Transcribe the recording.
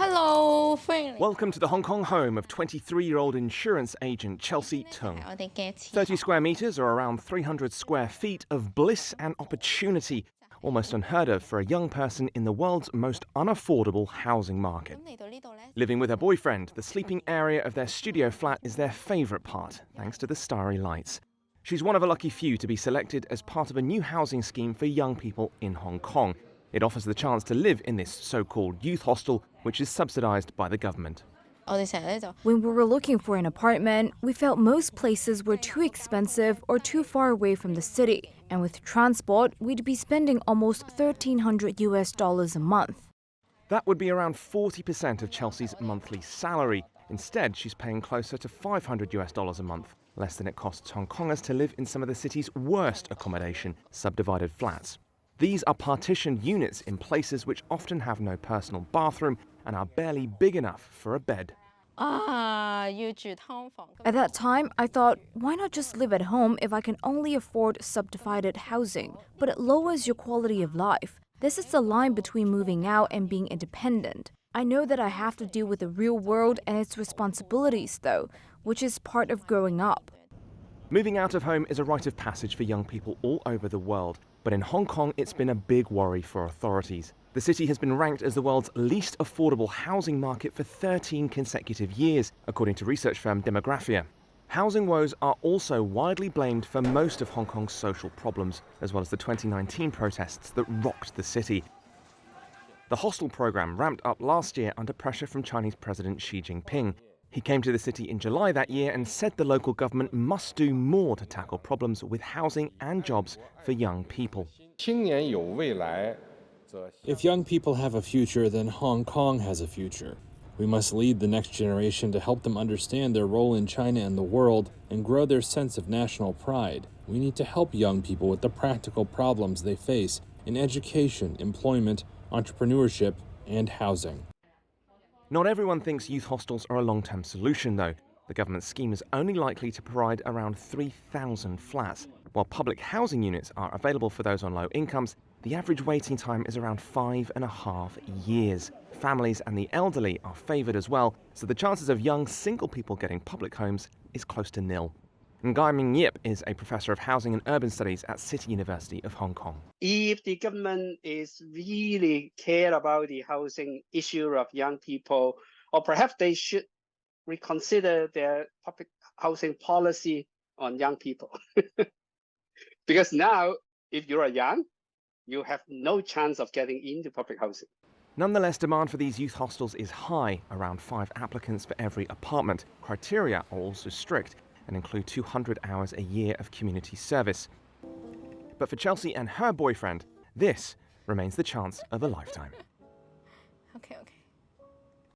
Hello, Welcome to the Hong Kong home of 23-year-old insurance agent Chelsea Tung. 30 square metres or around 300 square feet of bliss and opportunity, almost unheard of for a young person in the world's most unaffordable housing market. Living with her boyfriend, the sleeping area of their studio flat is their favourite part, thanks to the starry lights. She's one of a lucky few to be selected as part of a new housing scheme for young people in Hong Kong. It offers the chance to live in this so-called youth hostel, which is subsidised by the government. When we were looking for an apartment, we felt most places were too expensive or too far away from the city. And with transport, we'd be spending almost $1,300 a month. That would be around 40% of Chelsea's monthly salary. Instead, she's paying closer to $500 a month, less than it costs Hong Kongers to live in some of the city's worst accommodation, subdivided flats. These are partitioned units in places which often have no personal bathroom and are barely big enough for a bed. At that time, I thought, why not just live at home if I can only afford subdivided housing? But it lowers your quality of life. This is the line between moving out and being independent. I know that I have to deal with the real world and its responsibilities, though, which is part of growing up. Moving out of home is a rite of passage for young people all over the world. But in Hong Kong, it's been a big worry for authorities. The city has been ranked as the world's least affordable housing market for 13 consecutive years, according to research firm Demographia. Housing woes are also widely blamed for most of Hong Kong's social problems, as well as the 2019 protests that rocked the city. The hostel program ramped up last year under pressure from Chinese President Xi Jinping. He came to the city in July that year and said the local government must do more to tackle problems with housing and jobs for young people. If young people have a future, then Hong Kong has a future. We must lead the next generation to help them understand their role in China and the world and grow their sense of national pride. We need to help young people with the practical problems they face in education, employment, entrepreneurship, and housing. Not everyone thinks youth hostels are a long-term solution, though. The government scheme is only likely to provide around 3,000 flats. While public housing units are available for those on low incomes, the average waiting time is around 5.5 years. Families and the elderly are favoured as well, so the chances of young single people getting public homes is close to nil. Guy Ming Yip is a professor of housing and urban studies at City University of Hong Kong. If the government is really care about the housing issue of young people, or perhaps they should reconsider their public housing policy on young people. Because now, if you are young, you have no chance of getting into public housing. Nonetheless, demand for these youth hostels is high, around 5 applicants for every apartment. Criteria are also strict and include 200 hours a year of community service. But for Chelsea and her boyfriend, this remains the chance of a lifetime. Okay.